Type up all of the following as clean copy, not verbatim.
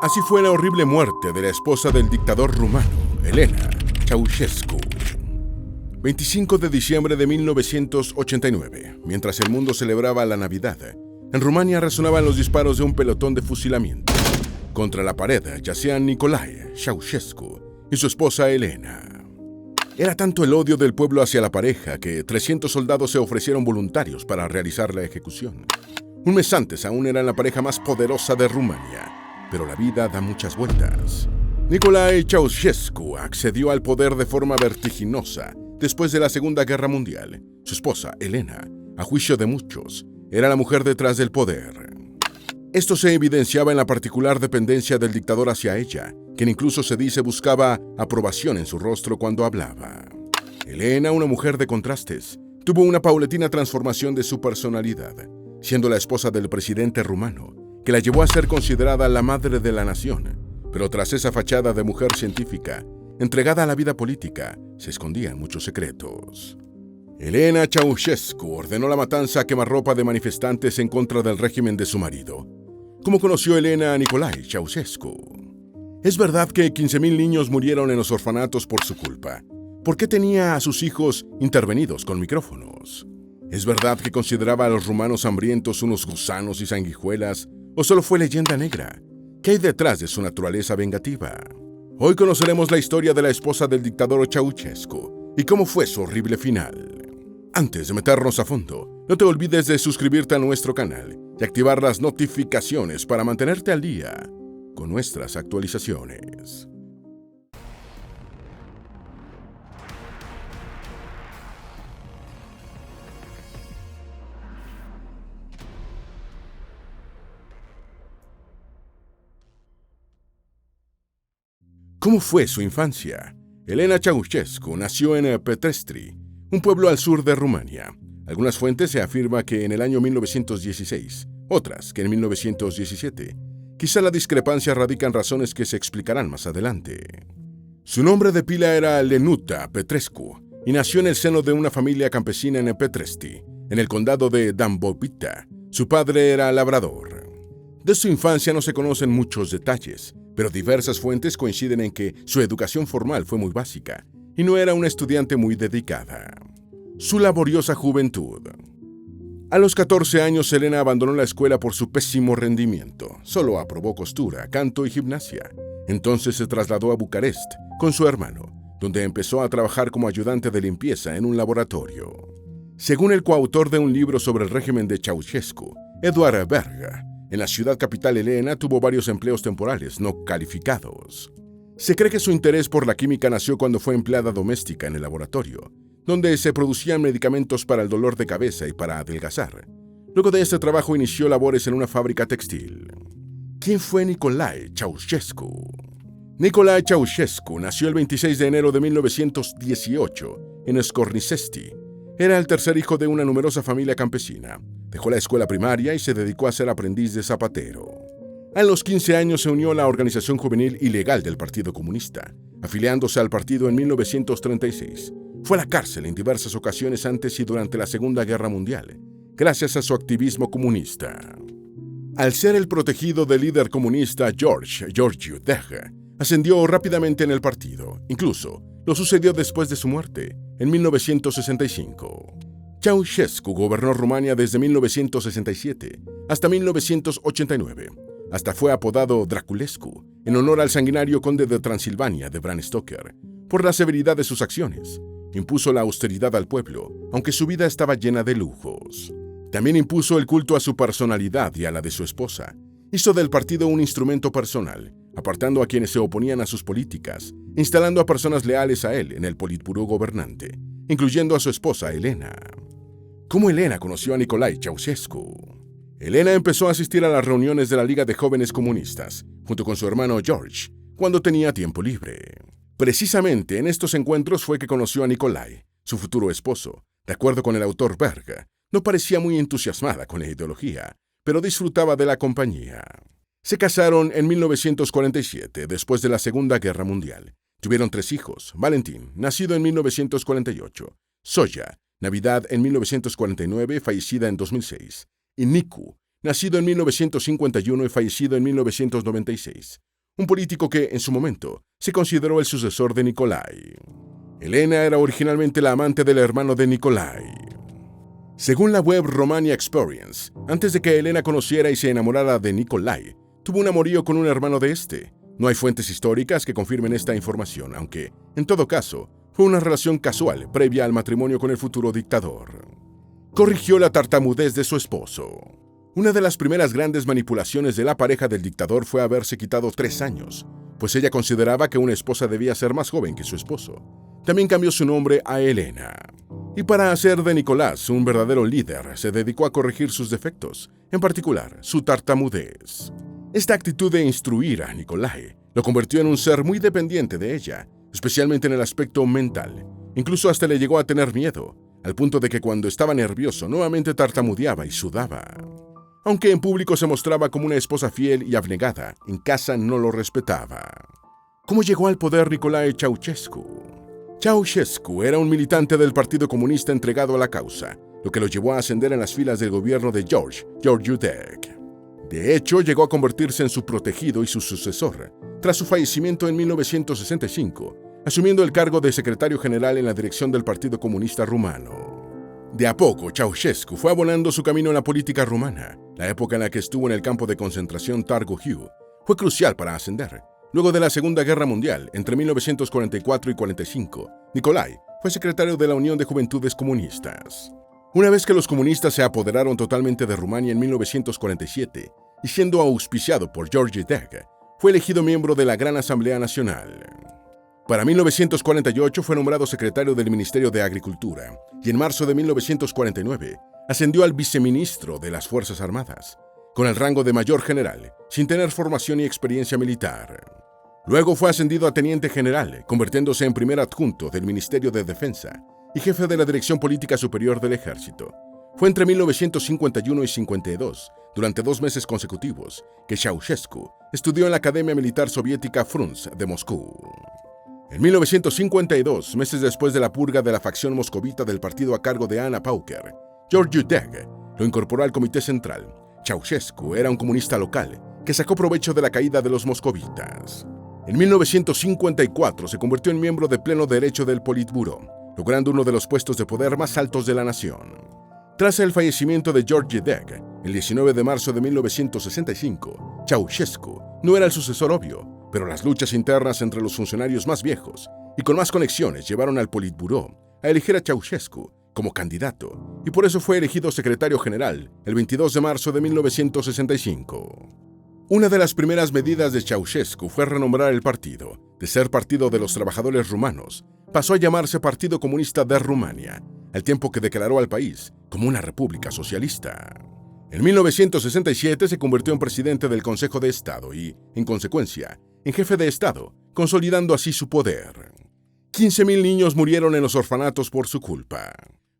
Así fue la horrible muerte de la esposa del dictador rumano, Elena Ceausescu. 25 de diciembre de 1989, mientras el mundo celebraba la Navidad, en Rumania resonaban los disparos de un pelotón de fusilamiento. Contra la pared yacían Nicolae Ceausescu y su esposa Elena. Era tanto el odio del pueblo hacia la pareja que 300 soldados se ofrecieron voluntarios para realizar la ejecución. Un mes antes aún eran la pareja más poderosa de Rumania, pero la vida da muchas vueltas. Nicolae Ceausescu accedió al poder de forma vertiginosa después de la Segunda Guerra Mundial. Su esposa, Elena, a juicio de muchos, era la mujer detrás del poder. Esto se evidenciaba en la particular dependencia del dictador hacia ella, quien incluso se dice buscaba aprobación en su rostro cuando hablaba. Elena, una mujer de contrastes, tuvo una paulatina transformación de su personalidad, siendo la esposa del presidente rumano, que la llevó a ser considerada la madre de la nación. Pero tras esa fachada de mujer científica, entregada a la vida política, se escondían muchos secretos. Elena Ceausescu ordenó la matanza a quemarropa de manifestantes en contra del régimen de su marido. ¿Cómo conoció Elena a Nicolae Ceausescu? Es verdad que 15.000 niños murieron en los orfanatos por su culpa. ¿Por qué tenía a sus hijos intervenidos con micrófonos? ¿Es verdad que consideraba a los rumanos hambrientos unos gusanos y sanguijuelas? ¿O solo fue leyenda negra? ¿Qué hay detrás de su naturaleza vengativa? Hoy conoceremos la historia de la esposa del dictador Ceausescu y cómo fue su horrible final. Antes de meternos a fondo, no te olvides de suscribirte a nuestro canal y activar las notificaciones para mantenerte al día con nuestras actualizaciones. ¿Cómo fue su infancia? Elena Ceausescu nació en Petrestri, un pueblo al sur de Rumania. Algunas fuentes se afirma que en el año 1916, otras que en 1917. Quizá la discrepancia radica en razones que se explicarán más adelante. Su nombre de pila era Lenuta Petrescu y nació en el seno de una familia campesina en Petresti, en el condado de Dâmbovița. Su padre era labrador. De su infancia no se conocen muchos detalles, pero diversas fuentes coinciden en que su educación formal fue muy básica y no era una estudiante muy dedicada. Su laboriosa juventud. A los 14 años, Elena abandonó la escuela por su pésimo rendimiento. Solo aprobó costura, canto y gimnasia. Entonces se trasladó a Bucarest con su hermano, donde empezó a trabajar como ayudante de limpieza en un laboratorio. Según el coautor de un libro sobre el régimen de Ceausescu, Eduard Berg, en la ciudad capital Elena tuvo varios empleos temporales no calificados. Se cree que su interés por la química nació cuando fue empleada doméstica en el laboratorio, donde se producían medicamentos para el dolor de cabeza y para adelgazar. Luego de este trabajo inició labores en una fábrica textil. ¿Quién fue Nicolae Ceausescu? Nicolae Ceausescu nació el 26 de enero de 1918 en Scornicesti. Era el tercer hijo de una numerosa familia campesina. Dejó la escuela primaria y se dedicó a ser aprendiz de zapatero. A los 15 años se unió a la organización juvenil ilegal del Partido Comunista, afiliándose al partido en 1936. Fue a la cárcel en diversas ocasiones antes y durante la Segunda Guerra Mundial, gracias a su activismo comunista. Al ser el protegido del líder comunista Georgiu Dej, ascendió rápidamente en el partido. Incluso lo sucedió después de su muerte, en 1965. Ceausescu gobernó Rumania desde 1967 hasta 1989. Hasta fue apodado Draculescu, en honor al sanguinario conde de Transilvania de Bram Stoker, por la severidad de sus acciones. Impuso la austeridad al pueblo, aunque su vida estaba llena de lujos. También impuso el culto a su personalidad y a la de su esposa. Hizo del partido un instrumento personal, apartando a quienes se oponían a sus políticas, instalando a personas leales a él en el Politburó gobernante, incluyendo a su esposa Elena. ¿Cómo Elena conoció a Nicolae Ceausescu? Elena empezó a asistir a las reuniones de la Liga de Jóvenes Comunistas, junto con su hermano George, cuando tenía tiempo libre. Precisamente en estos encuentros fue que conoció a Nicolae, su futuro esposo. De acuerdo con el autor Berg, no parecía muy entusiasmada con la ideología, pero disfrutaba de la compañía. Se casaron en 1947, después de la Segunda Guerra Mundial. Tuvieron 3 hijos: Valentín, nacido en 1948, Zoya, Navidad en 1949, fallecida en 2006, y Nicu, nacido en 1951 y fallecido en 1996. un político que, en su momento, se consideró el sucesor de Nikolai. Elena era originalmente la amante del hermano de Nikolai. Según la web Romania Experience, antes de que Elena conociera y se enamorara de Nikolai, tuvo un amorío con un hermano de este. No hay fuentes históricas que confirmen esta información, aunque, en todo caso, fue una relación casual previa al matrimonio con el futuro dictador. Corrigió la tartamudez de su esposo. Una de las primeras grandes manipulaciones de la pareja del dictador fue haberse quitado 3 años, pues ella consideraba que una esposa debía ser más joven que su esposo. También cambió su nombre a Elena. Y para hacer de Nicolás un verdadero líder, se dedicó a corregir sus defectos, en particular su tartamudez. Esta actitud de instruir a Nikolai lo convirtió en un ser muy dependiente de ella, especialmente en el aspecto mental. Incluso hasta le llegó a tener miedo, al punto de que cuando estaba nervioso nuevamente tartamudeaba y sudaba. Aunque en público se mostraba como una esposa fiel y abnegada, en casa no lo respetaba. ¿Cómo llegó al poder Nicolae Ceausescu? Ceausescu era un militante del Partido Comunista entregado a la causa, lo que lo llevó a ascender en las filas del gobierno de George Udek. De hecho, llegó a convertirse en su protegido y su sucesor, tras su fallecimiento en 1965, asumiendo el cargo de secretario general en la dirección del Partido Comunista Rumano. De a poco, Ceausescu fue abonando su camino en la política rumana. La época en la que estuvo en el campo de concentración Târgu Jiu fue crucial para ascender. Luego de la Segunda Guerra Mundial, entre 1944 y 45, Nikolai fue secretario de la Unión de Juventudes Comunistas. Una vez que los comunistas se apoderaron totalmente de Rumania en 1947, y siendo auspiciado por George Udek, fue elegido miembro de la Gran Asamblea Nacional. Para 1948 fue nombrado secretario del Ministerio de Agricultura, y en marzo de 1949 ascendió al viceministro de las Fuerzas Armadas, con el rango de mayor general, sin tener formación y experiencia militar. Luego fue ascendido a teniente general, convirtiéndose en primer adjunto del Ministerio de Defensa y jefe de la Dirección Política Superior del Ejército. Fue entre 1951 y 52, durante 2 meses consecutivos, que Ceausescu estudió en la Academia Militar Soviética Frunze de Moscú. En 1952, meses después de la purga de la facción moscovita del partido a cargo de Anna Pauker, George Udek lo incorporó al Comité Central. Ceausescu era un comunista local que sacó provecho de la caída de los moscovitas. En 1954 se convirtió en miembro de pleno derecho del Politburó, logrando uno de los puestos de poder más altos de la nación. Tras el fallecimiento de George Udek, el 19 de marzo de 1965, Ceausescu no era el sucesor obvio, pero las luchas internas entre los funcionarios más viejos y con más conexiones llevaron al Politburó a elegir a Ceausescu como candidato, y por eso fue elegido secretario general el 22 de marzo de 1965. Una de las primeras medidas de Ceausescu fue renombrar el partido. De ser Partido de los Trabajadores Rumanos, pasó a llamarse Partido Comunista de Rumania, al tiempo que declaró al país como una república socialista. En 1967 se convirtió en presidente del Consejo de Estado y, en consecuencia, en jefe de Estado, consolidando así su poder. 15.000 niños murieron en los orfanatos por su culpa.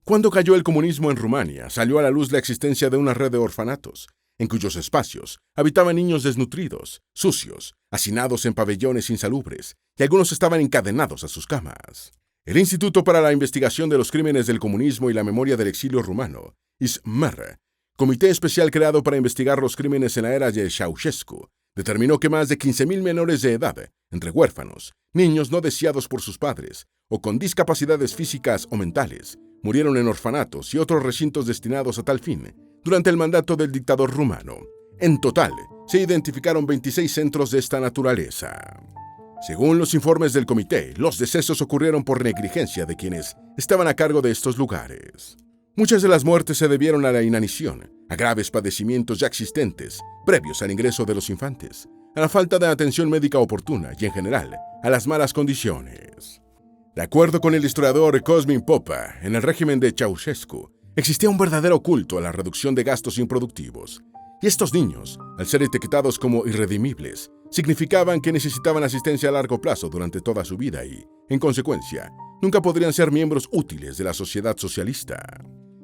Cuando cayó el comunismo en Rumania, salió a la luz la existencia de una red de orfanatos, en cuyos espacios habitaban niños desnutridos, sucios, hacinados en pabellones insalubres, y algunos estaban encadenados a sus camas. El Instituto para la Investigación de los Crímenes del Comunismo y la Memoria del Exilio Rumano, ISMER, comité especial creado para investigar los crímenes en la era de Ceausescu, determinó que más de 15.000 menores de edad, entre huérfanos, niños no deseados por sus padres o con discapacidades físicas o mentales, murieron en orfanatos y otros recintos destinados a tal fin durante el mandato del dictador rumano. En total, se identificaron 26 centros de esta naturaleza. Según los informes del comité, los decesos ocurrieron por negligencia de quienes estaban a cargo de estos lugares. Muchas de las muertes se debieron a la inanición, a graves padecimientos ya existentes, previos al ingreso de los infantes, a la falta de atención médica oportuna y, en general, a las malas condiciones. De acuerdo con el historiador Cosmin Popa, en el régimen de Ceausescu, existía un verdadero culto a la reducción de gastos improductivos, y estos niños, al ser etiquetados como irredimibles, significaban que necesitaban asistencia a largo plazo durante toda su vida y, en consecuencia, nunca podrían ser miembros útiles de la sociedad socialista.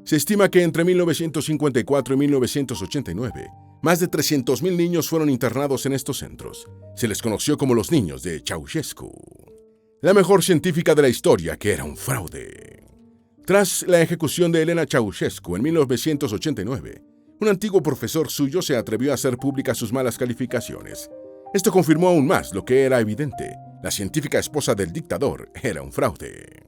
Se estima que entre 1954 y 1989, más de 300.000 niños fueron internados en estos centros. Se les conoció como los niños de Ceausescu. La mejor científica de la historia, que era un fraude. Tras la ejecución de Elena Ceausescu en 1989, un antiguo profesor suyo se atrevió a hacer públicas sus malas calificaciones. Esto confirmó aún más lo que era evidente: la científica esposa del dictador era un fraude.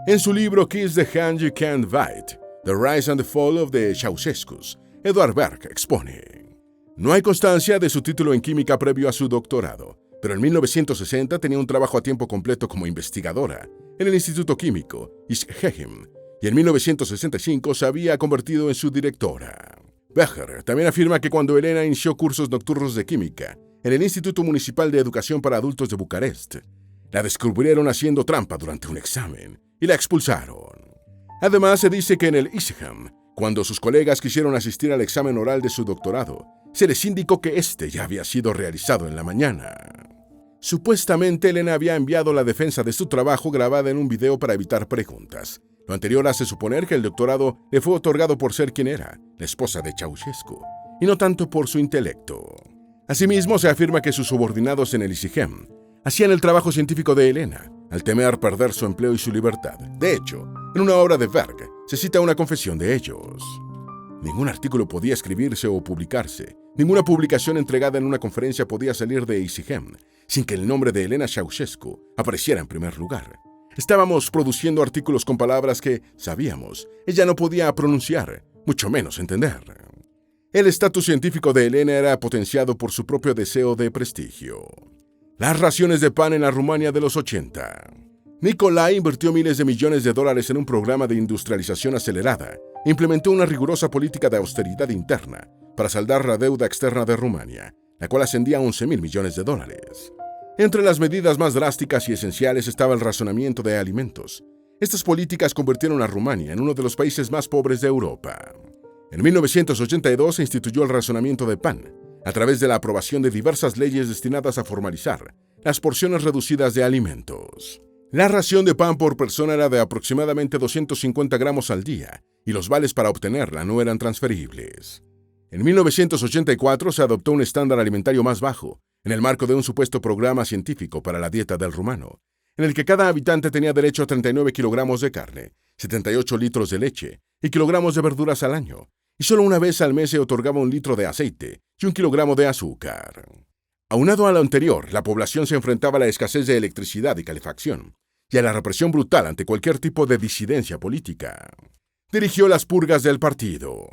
En su libro Kiss the Hand You Can't Bite, The Rise and the Fall of the Ceausescus, Edward Berg expone: no hay constancia de su título en química previo a su doctorado, pero en 1960 tenía un trabajo a tiempo completo como investigadora en el Instituto Químico Ischegem, y en 1965 se había convertido en su directora. Becher también afirma que cuando Elena inició cursos nocturnos de química en el Instituto Municipal de Educación para Adultos de Bucarest, la descubrieron haciendo trampa durante un examen y la expulsaron. Además, se dice que en el Ischegem, cuando sus colegas quisieron asistir al examen oral de su doctorado, se les indicó que este ya había sido realizado en la mañana. Supuestamente, Elena había enviado la defensa de su trabajo grabada en un video para evitar preguntas. Lo anterior hace suponer que el doctorado le fue otorgado por ser quien era, la esposa de Ceausescu, y no tanto por su intelecto. Asimismo, se afirma que sus subordinados en el Ischegem hacían el trabajo científico de Elena, al temer perder su empleo y su libertad. De hecho, en una obra de Berg se cita una confesión de ellos. Ningún artículo podía escribirse o publicarse, ninguna publicación entregada en una conferencia podía salir de Ischegem sin que el nombre de Elena Ceausescu apareciera en primer lugar. Estábamos produciendo artículos con palabras que, sabíamos, ella no podía pronunciar, mucho menos entender. El estatus científico de Elena era potenciado por su propio deseo de prestigio. Las raciones de pan en la Rumania de los 80. Nicolae invirtió miles de millones de dólares en un programa de industrialización acelerada e implementó una rigurosa política de austeridad interna para saldar la deuda externa de Rumania, la cual ascendía a 11.000 millones de dólares. Entre las medidas más drásticas y esenciales estaba el racionamiento de alimentos. Estas políticas convirtieron a Rumania en uno de los países más pobres de Europa. En 1982 se instituyó el racionamiento de pan, a través de la aprobación de diversas leyes destinadas a formalizar las porciones reducidas de alimentos. La ración de pan por persona era de aproximadamente 250 gramos al día, y los vales para obtenerla no eran transferibles. En 1984 se adoptó un estándar alimentario más bajo, en el marco de un supuesto programa científico para la dieta del rumano, en el que cada habitante tenía derecho a 39 kilogramos de carne, 78 litros de leche y kilogramos de verduras al año, y solo una vez al mes se otorgaba 1 litro de aceite y 1 kilogramo de azúcar. Aunado a lo anterior, la población se enfrentaba a la escasez de electricidad y calefacción, y a la represión brutal ante cualquier tipo de disidencia política. Dirigió las purgas del partido.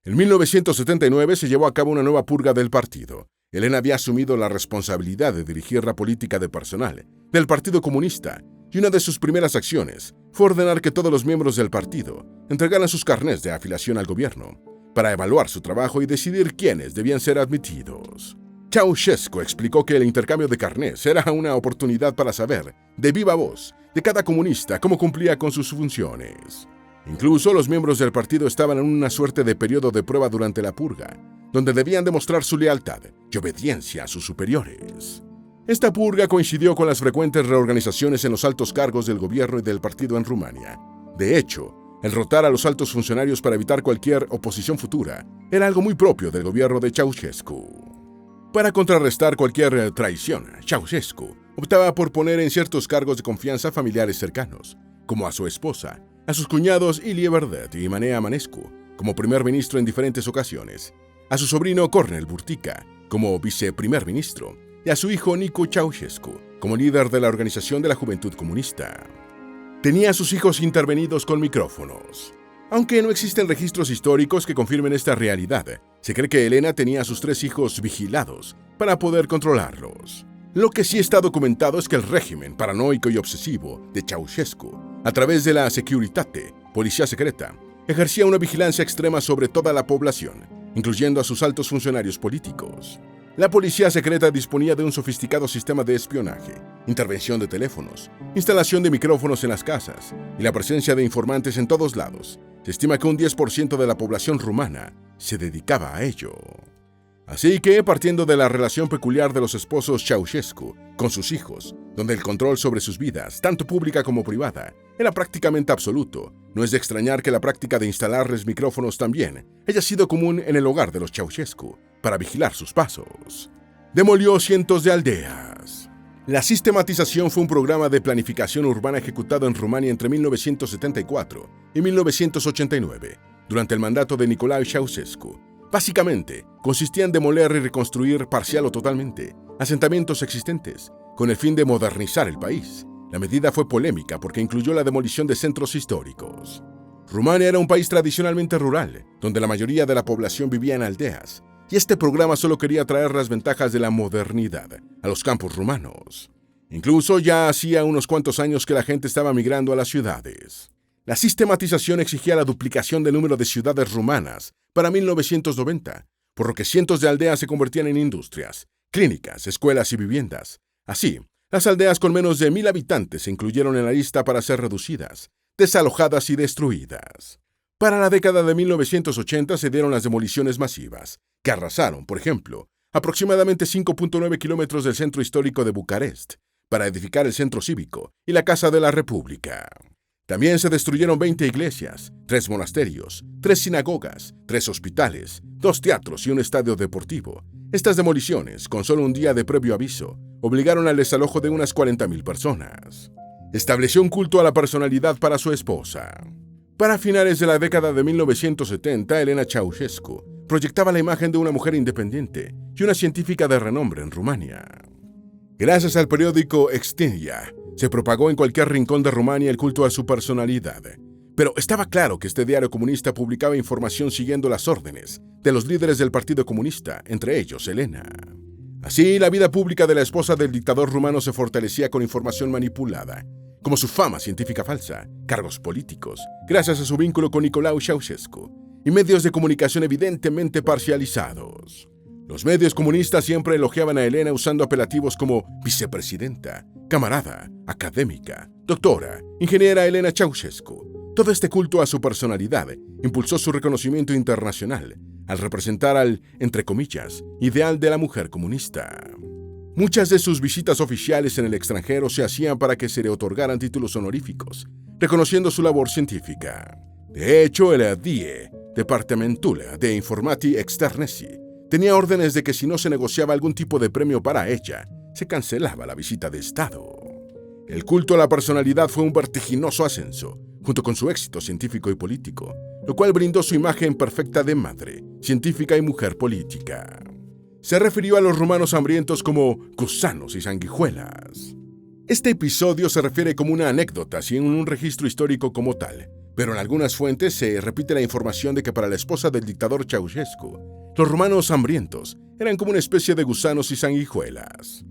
En 1979 se llevó a cabo una nueva purga del partido. Elena había asumido la responsabilidad de dirigir la política de personal del Partido Comunista, y una de sus primeras acciones fue ordenar que todos los miembros del partido entregaran sus carnés de afiliación al gobierno para evaluar su trabajo y decidir quiénes debían ser admitidos. Ceausescu explicó que el intercambio de carnés era una oportunidad para saber, de viva voz, de cada comunista cómo cumplía con sus funciones. Incluso los miembros del partido estaban en una suerte de periodo de prueba durante la purga, donde debían demostrar su lealtad y obediencia a sus superiores. Esta purga coincidió con las frecuentes reorganizaciones en los altos cargos del gobierno y del partido en Rumania. De hecho, el rotar a los altos funcionarios para evitar cualquier oposición futura era algo muy propio del gobierno de Ceausescu. Para contrarrestar cualquier traición, Ceausescu optaba por poner en ciertos cargos de confianza familiares cercanos, como a su esposa, a sus cuñados Ilie Verdet y Manea Manescu, como primer ministro en diferentes ocasiones, a su sobrino Cornel Burtica, como viceprimer ministro, y a su hijo Nicu Ceausescu, como líder de la Organización de la Juventud Comunista. Tenía a sus hijos intervenidos con micrófonos. Aunque no existen registros históricos que confirmen esta realidad, se cree que Elena tenía a sus 3 hijos vigilados para poder controlarlos. Lo que sí está documentado es que el régimen paranoico y obsesivo de Ceausescu, a través de la Securitate, policía secreta, ejercía una vigilancia extrema sobre toda la población, incluyendo a sus altos funcionarios políticos. La policía secreta disponía de un sofisticado sistema de espionaje, intervención de teléfonos, instalación de micrófonos en las casas y la presencia de informantes en todos lados. Se estima que un 10% de la población rumana se dedicaba a ello. Así que, partiendo de la relación peculiar de los esposos Ceausescu con sus hijos, donde el control sobre sus vidas, tanto pública como privada, era prácticamente absoluto, no es de extrañar que la práctica de instalarles micrófonos también haya sido común en el hogar de los Ceausescu para vigilar sus pasos. Demolió cientos de aldeas. La sistematización fue un programa de planificación urbana ejecutado en Rumania entre 1974 y 1989, durante el mandato de Nicolae Ceausescu, Básicamente, consistía en demoler y reconstruir parcial o totalmente asentamientos existentes, con el fin de modernizar el país. La medida fue polémica porque incluyó la demolición de centros históricos. Rumania era un país tradicionalmente rural, donde la mayoría de la población vivía en aldeas, y este programa solo quería traer las ventajas de la modernidad a los campos rumanos. Incluso ya hacía unos cuantos años que la gente estaba migrando a las ciudades. La sistematización exigía la duplicación del número de ciudades rumanas para 1990, por lo que cientos de aldeas se convertían en industrias, clínicas, escuelas y viviendas. Así, las aldeas con menos de 1,000 habitantes se incluyeron en la lista para ser reducidas, desalojadas y destruidas. Para la década de 1980 se dieron las demoliciones masivas, que arrasaron, por ejemplo, aproximadamente 5.9 kilómetros del centro histórico de Bucarest, para edificar el centro cívico y la Casa de la República. También se destruyeron 20 iglesias, 3 monasterios, 3 sinagogas, 3 hospitales, 2 teatros y un estadio deportivo. Estas demoliciones, con solo un día de previo aviso, obligaron al desalojo de unas 40.000 personas. Estableció un culto a la personalidad para su esposa. Para finales de la década de 1970, Elena Ceausescu proyectaba la imagen de una mujer independiente y una científica de renombre en Rumania. Gracias al periódico Extindia, se propagó en cualquier rincón de Rumania el culto a su personalidad. Pero estaba claro que este diario comunista publicaba información siguiendo las órdenes de los líderes del Partido Comunista, entre ellos Elena. Así, la vida pública de la esposa del dictador rumano se fortalecía con información manipulada, como su fama científica falsa, cargos políticos, gracias a su vínculo con Nicolae Ceausescu, y medios de comunicación evidentemente parcializados. Los medios comunistas siempre elogiaban a Elena usando apelativos como vicepresidenta, camarada, académica, doctora, ingeniera Elena Ceausescu. Todo este culto a su personalidad impulsó su reconocimiento internacional al representar al, entre comillas, ideal de la mujer comunista. Muchas de sus visitas oficiales en el extranjero se hacían para que se le otorgaran títulos honoríficos, reconociendo su labor científica. De hecho, el DIE, Departamentul de Informații Externesi, tenía órdenes de que si no se negociaba algún tipo de premio para ella, se cancelaba la visita de Estado. El culto a la personalidad fue un vertiginoso ascenso, junto con su éxito científico y político, lo cual brindó su imagen perfecta de madre, científica y mujer política. Se refirió a los rumanos hambrientos como gusanos y sanguijuelas. Este episodio se refiere como una anécdota sin un registro histórico como tal, pero en algunas fuentes se repite la información de que para la esposa del dictador Ceausescu, los rumanos hambrientos eran como una especie de gusanos y sanguijuelas.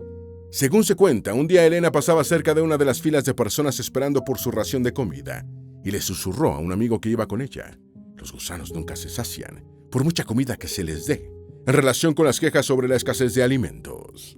Según se cuenta, un día Elena pasaba cerca de una de las filas de personas esperando por su ración de comida y le susurró a un amigo que iba con ella: los gusanos nunca se sacian, por mucha comida que se les dé, en relación con las quejas sobre la escasez de alimentos.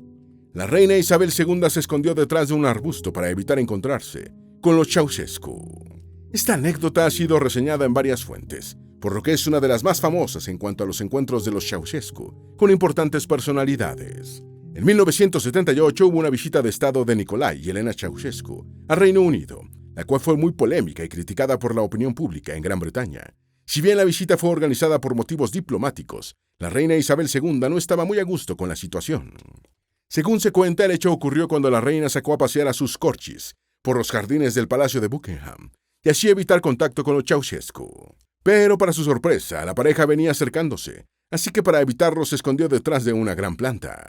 La reina Isabel II se escondió detrás de un arbusto para evitar encontrarse con los Ceausescu. Esta anécdota ha sido reseñada en varias fuentes, por lo que es una de las más famosas en cuanto a los encuentros de los Ceausescu con importantes personalidades. En 1978 hubo una visita de Estado de Nicolae y Elena Ceausescu al Reino Unido, la cual fue muy polémica y criticada por la opinión pública en Gran Bretaña. Si bien la visita fue organizada por motivos diplomáticos, la reina Isabel II no estaba muy a gusto con la situación. Según se cuenta, el hecho ocurrió cuando la reina sacó a pasear a sus corgis por los jardines del Palacio de Buckingham y así evitar contacto con los Ceausescu. Pero para su sorpresa, la pareja venía acercándose, así que para evitarlo se escondió detrás de una gran planta.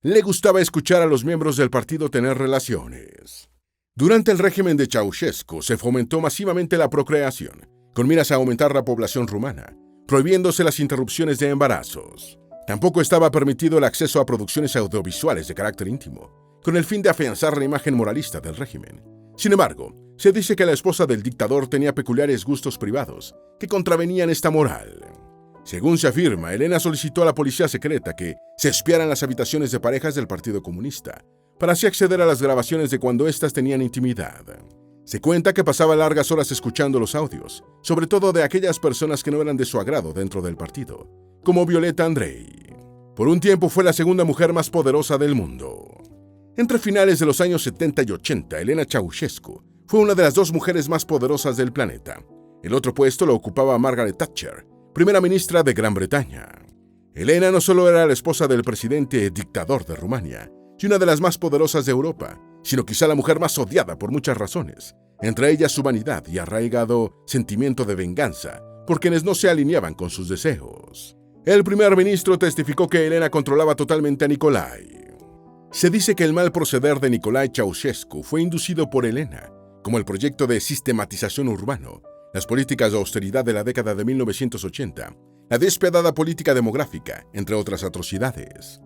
Le gustaba escuchar a los miembros del partido tener relaciones. Durante el régimen de Ceausescu se fomentó masivamente la procreación, con miras a aumentar la población rumana, prohibiéndose las interrupciones de embarazos. Tampoco estaba permitido el acceso a producciones audiovisuales de carácter íntimo, con el fin de afianzar la imagen moralista del régimen. Sin embargo, se dice que la esposa del dictador tenía peculiares gustos privados que contravenían esta moral. Según se afirma, Elena solicitó a la policía secreta que se espiaran las habitaciones de parejas del Partido Comunista, para así acceder a las grabaciones de cuando éstas tenían intimidad. Se cuenta que pasaba largas horas escuchando los audios, sobre todo de aquellas personas que no eran de su agrado dentro del partido, como Violeta Andrei. Por un tiempo fue la segunda mujer más poderosa del mundo. Entre finales de los años 70 y 80, Elena Ceausescu fue una de las 2 mujeres más poderosas del planeta. El otro puesto lo ocupaba Margaret Thatcher, primera ministra de Gran Bretaña. Elena no solo era la esposa del presidente dictador de Rumania y una de las más poderosas de Europa, sino quizá la mujer más odiada por muchas razones, entre ellas su vanidad y arraigado sentimiento de venganza por quienes no se alineaban con sus deseos. El primer ministro testificó que Elena controlaba totalmente a Nicolae. Se dice que el mal proceder de Nicolae Ceausescu fue inducido por Elena, como el proyecto de sistematización urbano, las políticas de austeridad de la década de 1980, la despiadada política demográfica, entre otras atrocidades.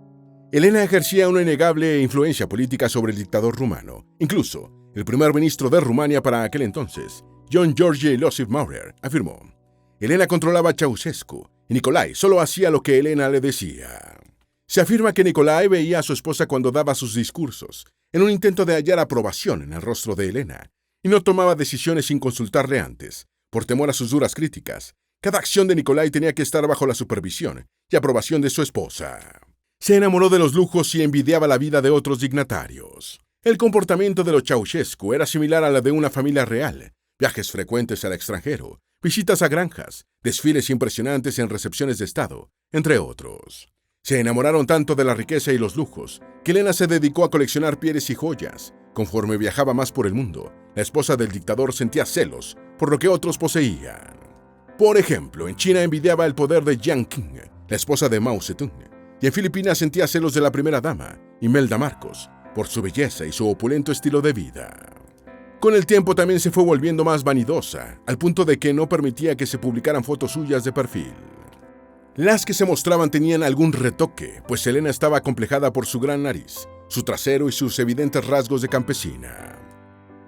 Elena ejercía una innegable influencia política sobre el dictador rumano. Incluso, el primer ministro de Rumania para aquel entonces, John George Iosif Maurer, afirmó: Elena controlaba a Ceausescu y Nicolae solo hacía lo que Elena le decía. Se afirma que Nicolae veía a su esposa cuando daba sus discursos, en un intento de hallar aprobación en el rostro de Elena, y no tomaba decisiones sin consultarle antes, por temor a sus duras críticas. Cada acción de Nicolae tenía que estar bajo la supervisión y aprobación de su esposa. Se enamoró de los lujos y envidiaba la vida de otros dignatarios. El comportamiento de los Ceausescu era similar a la de una familia real: viajes frecuentes al extranjero, visitas a granjas, desfiles impresionantes en recepciones de Estado, entre otros. Se enamoraron tanto de la riqueza y los lujos que Elena se dedicó a coleccionar pieles y joyas. Conforme viajaba más por el mundo, la esposa del dictador sentía celos por lo que otros poseían. Por ejemplo, en China envidiaba el poder de Jiang Qing, la esposa de Mao Zedong, y en Filipinas sentía celos de la primera dama, Imelda Marcos, por su belleza y su opulento estilo de vida. Con el tiempo también se fue volviendo más vanidosa, al punto de que no permitía que se publicaran fotos suyas de perfil. Las que se mostraban tenían algún retoque, pues Elena estaba acomplejada por su gran nariz, su trasero y sus evidentes rasgos de campesina.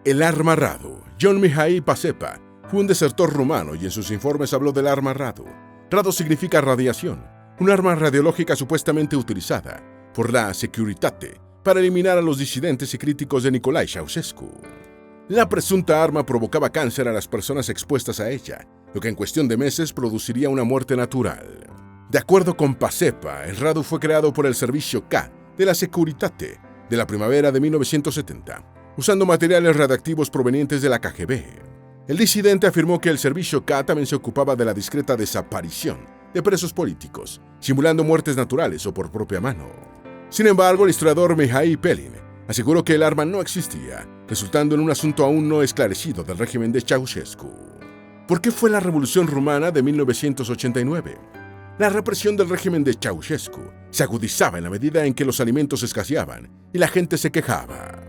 El arma Radu. John Mihai Pacepa fue un desertor rumano y en sus informes habló del arma Radu. Radu significa radiación, un arma radiológica supuestamente utilizada por la Securitate para eliminar a los disidentes y críticos de Nicolae Ceausescu. La presunta arma provocaba cáncer a las personas expuestas a ella, lo que en cuestión de meses produciría una muerte natural. De acuerdo con Pacepa, el Radu fue creado por el Servicio K de la Securitate de la primavera de 1970, usando materiales radiactivos provenientes de la KGB. El disidente afirmó que el Servicio K también se ocupaba de la discreta desaparición de presos políticos, simulando muertes naturales o por propia mano. Sin embargo, el historiador Mihai Pelin aseguró que el arma no existía, resultando en un asunto aún no esclarecido del régimen de Ceausescu. ¿Por qué fue la Revolución Rumana de 1989? La represión del régimen de Ceausescu se agudizaba en la medida en que los alimentos escaseaban y la gente se quejaba.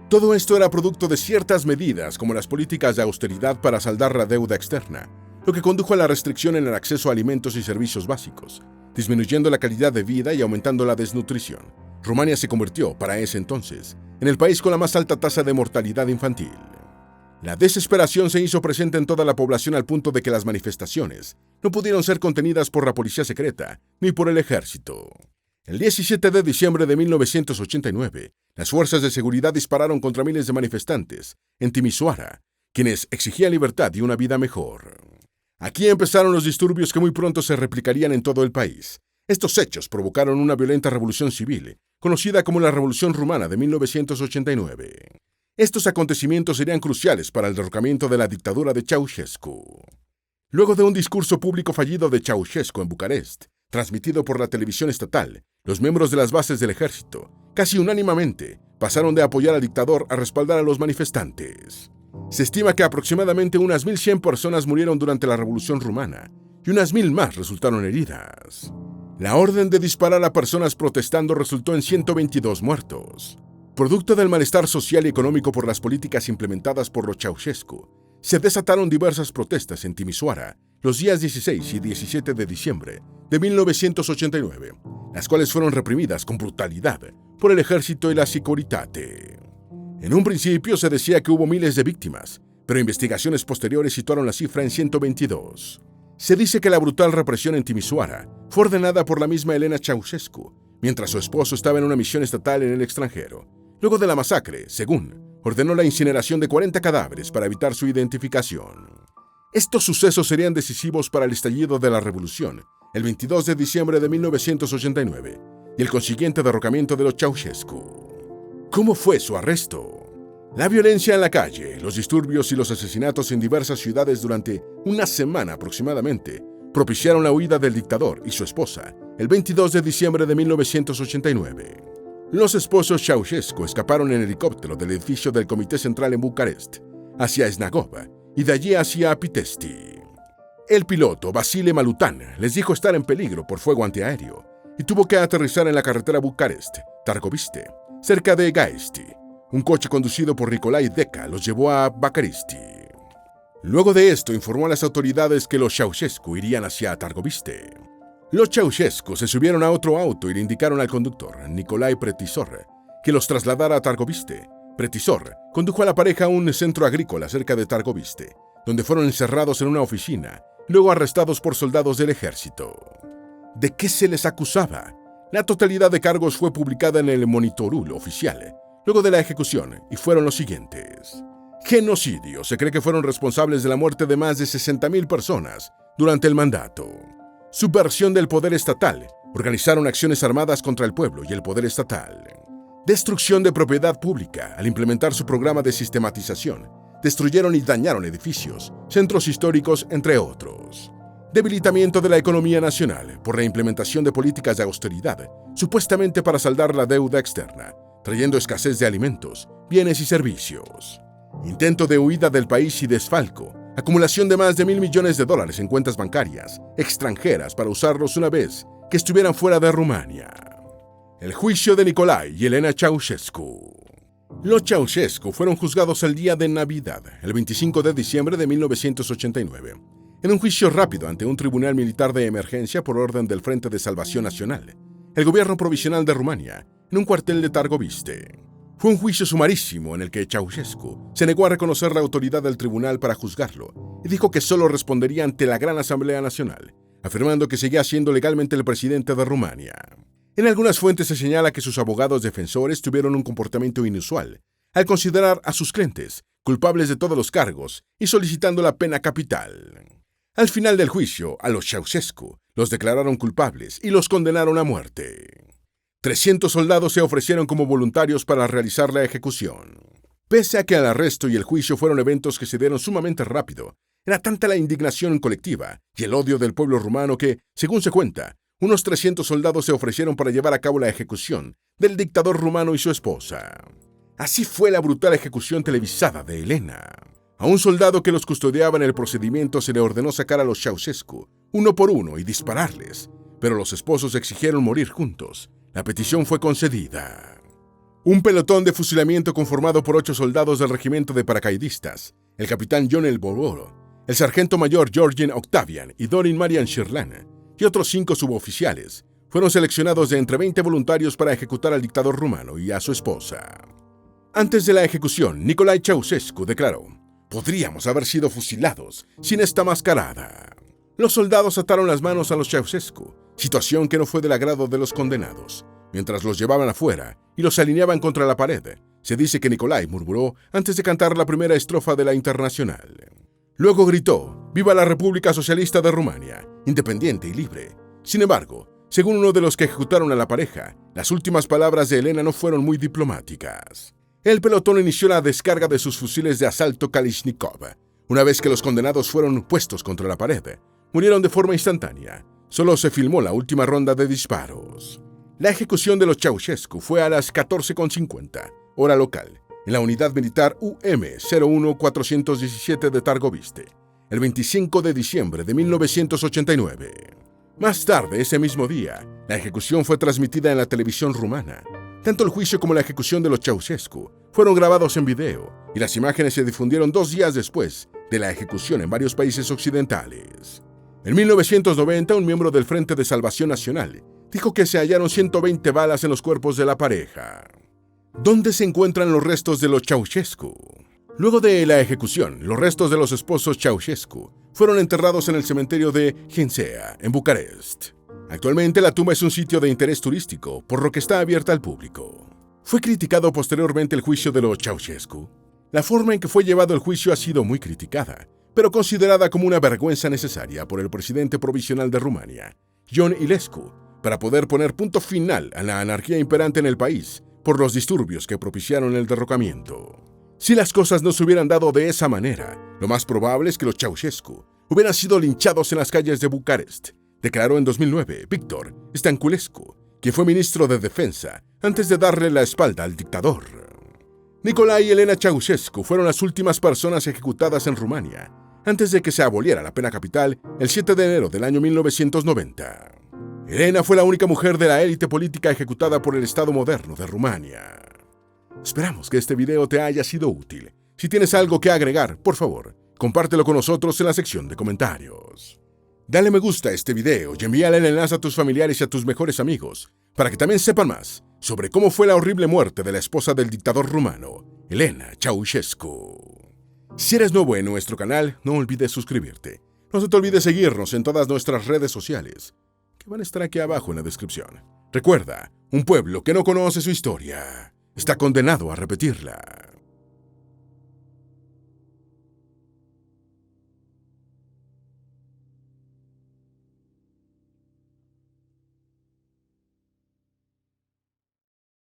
Todo esto era producto de ciertas medidas como las políticas de austeridad para saldar la deuda externa, lo que condujo a la restricción en el acceso a alimentos y servicios básicos, disminuyendo la calidad de vida y aumentando la desnutrición. Rumania se convirtió, para ese entonces, en el país con la más alta tasa de mortalidad infantil. La desesperación se hizo presente en toda la población al punto de que las manifestaciones no pudieron ser contenidas por la policía secreta ni por el ejército. El 17 de diciembre de 1989, las fuerzas de seguridad dispararon contra miles de manifestantes en Timisoara, quienes exigían libertad y una vida mejor. Aquí empezaron los disturbios que muy pronto se replicarían en todo el país. Estos hechos provocaron una violenta revolución civil, conocida como la Revolución Rumana de 1989. Estos acontecimientos serían cruciales para el derrocamiento de la dictadura de Ceausescu. Luego de un discurso público fallido de Ceausescu en Bucarest, transmitido por la televisión estatal, los miembros de las bases del ejército, casi unánimemente, pasaron de apoyar al dictador a respaldar a los manifestantes. Se estima que aproximadamente unas 1.100 personas murieron durante la Revolución Rumana y unas 1.000 más resultaron heridas. La orden de disparar a personas protestando resultó en 122 muertos. Producto del malestar social y económico por las políticas implementadas por los Ceausescu, se desataron diversas protestas en Timisoara los días 16 y 17 de diciembre de 1989, las cuales fueron reprimidas con brutalidad por el ejército y la Securitate. En un principio se decía que hubo miles de víctimas, pero investigaciones posteriores situaron la cifra en 122. Se dice que la brutal represión en Timisoara fue ordenada por la misma Elena Ceausescu, mientras su esposo estaba en una misión estatal en el extranjero. Luego de la masacre, según, ordenó la incineración de 40 cadáveres para evitar su identificación. Estos sucesos serían decisivos para el estallido de la revolución, el 22 de diciembre de 1989, y el consiguiente derrocamiento de los Ceausescu. ¿Cómo fue su arresto? La violencia en la calle, los disturbios y los asesinatos en diversas ciudades durante una semana aproximadamente propiciaron la huida del dictador y su esposa el 22 de diciembre de 1989. Los esposos Ceausescu escaparon en helicóptero del edificio del Comité Central en Bucarest hacia Snagova y de allí hacia Pitești. El piloto, Vasile Malutan, les dijo estar en peligro por fuego antiaéreo y tuvo que aterrizar en la carretera Bucarest-Targoviste, cerca de Gaesti. Un coche conducido por Nicolae Deca los llevó a Bakaristi. Luego de esto, informó a las autoridades que los Ceausescu irían hacia Targoviste. Los Ceausescu se subieron a otro auto y le indicaron al conductor, Nicolae Pretisor, que los trasladara a Targoviste. Pretisor condujo a la pareja a un centro agrícola cerca de Targoviste, donde fueron encerrados en una oficina, luego arrestados por soldados del ejército. ¿De qué se les acusaba? La totalidad de cargos fue publicada en el Monitorul oficial, luego de la ejecución, y fueron los siguientes. Genocidio. Se cree que fueron responsables de la muerte de más de 60.000 personas durante el mandato. Subversión del poder estatal. Organizaron acciones armadas contra el pueblo y el poder estatal. Destrucción de propiedad pública. Al implementar su programa de sistematización, destruyeron y dañaron edificios, centros históricos, entre otros. Debilitamiento de la economía nacional por la implementación de políticas de austeridad, supuestamente para saldar la deuda externa, trayendo escasez de alimentos, bienes y servicios. Intento de huida del país y desfalco, acumulación de más de $1.000 millones en cuentas bancarias extranjeras para usarlos una vez que estuvieran fuera de Rumania. El juicio de Nicolae y Elena Ceausescu. Los Ceausescu fueron juzgados el día de Navidad, el 25 de diciembre de 1989, en un juicio rápido ante un tribunal militar de emergencia por orden del Frente de Salvación Nacional, el gobierno provisional de Rumania, en un cuartel de Targoviste. Fue un juicio sumarísimo en el que Ceausescu se negó a reconocer la autoridad del tribunal para juzgarlo y dijo que solo respondería ante la Gran Asamblea Nacional, afirmando que seguía siendo legalmente el presidente de Rumania. En algunas fuentes se señala que sus abogados defensores tuvieron un comportamiento inusual al considerar a sus clientes culpables de todos los cargos y solicitando la pena capital. Al final del juicio, a los Ceausescu los declararon culpables y los condenaron a muerte. 300 soldados se ofrecieron como voluntarios para realizar la ejecución. Pese a que el arresto y el juicio fueron eventos que se dieron sumamente rápido, era tanta la indignación colectiva y el odio del pueblo rumano que, según se cuenta, unos 300 soldados se ofrecieron para llevar a cabo la ejecución del dictador rumano y su esposa. Así fue la brutal ejecución televisada de Elena. A un soldado que los custodiaba en el procedimiento se le ordenó sacar a los Ceausescu, uno por uno, y dispararles, pero los esposos exigieron morir juntos. La petición fue concedida. Un pelotón de fusilamiento conformado por 8 soldados del regimiento de paracaidistas, el capitán John El Borboro, el sargento mayor Georgian Octavian y Dorin Marian Shirlana, y otros 5 suboficiales, fueron seleccionados de entre 20 voluntarios para ejecutar al dictador rumano y a su esposa. Antes de la ejecución, Nicolae Ceausescu declaró: «Podríamos haber sido fusilados sin esta mascarada». Los soldados ataron las manos a los Ceausescu, situación que no fue del agrado de los condenados. Mientras los llevaban afuera y los alineaban contra la pared, se dice que Nicolae murmuró antes de cantar la primera estrofa de la Internacional. Luego gritó: «¡Viva la República Socialista de Rumania, independiente y libre!». Sin embargo, según uno de los que ejecutaron a la pareja, las últimas palabras de Elena no fueron muy diplomáticas. El pelotón inició la descarga de sus fusiles de asalto Kalashnikov. Una vez que los condenados fueron puestos contra la pared, murieron de forma instantánea. Solo se filmó la última ronda de disparos. La ejecución de los Ceausescu fue a las 14:50, hora local, en la unidad militar UM-01417 de Targoviste, el 25 de diciembre de 1989. Más tarde, ese mismo día, la ejecución fue transmitida en la televisión rumana. Tanto el juicio como la ejecución de los Ceausescu fueron grabados en video, y las imágenes se difundieron 2 días después de la ejecución en varios países occidentales. En 1990, un miembro del Frente de Salvación Nacional dijo que se hallaron 120 balas en los cuerpos de la pareja. ¿Dónde se encuentran los restos de los Ceausescu? Luego de la ejecución, los restos de los esposos Ceausescu fueron enterrados en el cementerio de Hincea, en Bucarest. Actualmente la tumba es un sitio de interés turístico, por lo que está abierta al público. ¿Fue criticado posteriormente el juicio de los Ceausescu? La forma en que fue llevado el juicio ha sido muy criticada, pero considerada como una vergüenza necesaria por el presidente provisional de Rumania, Ion Iliescu, para poder poner punto final a la anarquía imperante en el país por los disturbios que propiciaron el derrocamiento. Si las cosas no se hubieran dado de esa manera, lo más probable es que los Ceausescu hubieran sido linchados en las calles de Bucarest, declaró en 2009 Victor Stanculescu, quien fue ministro de Defensa antes de darle la espalda al dictador. Nicolae y Elena Ceausescu fueron las últimas personas ejecutadas en Rumania, antes de que se aboliera la pena capital el 7 de enero del año 1990. Elena fue la única mujer de la élite política ejecutada por el Estado moderno de Rumania. Esperamos que este video te haya sido útil. Si tienes algo que agregar, por favor, compártelo con nosotros en la sección de comentarios. Dale me gusta a este video y envíale el enlace a tus familiares y a tus mejores amigos, para que también sepan más sobre cómo fue la horrible muerte de la esposa del dictador rumano, Elena Ceausescu. Si eres nuevo en nuestro canal, no olvides suscribirte. No se te olvide seguirnos en todas nuestras redes sociales, que van a estar aquí abajo en la descripción. Recuerda, un pueblo que no conoce su historia está condenado a repetirla.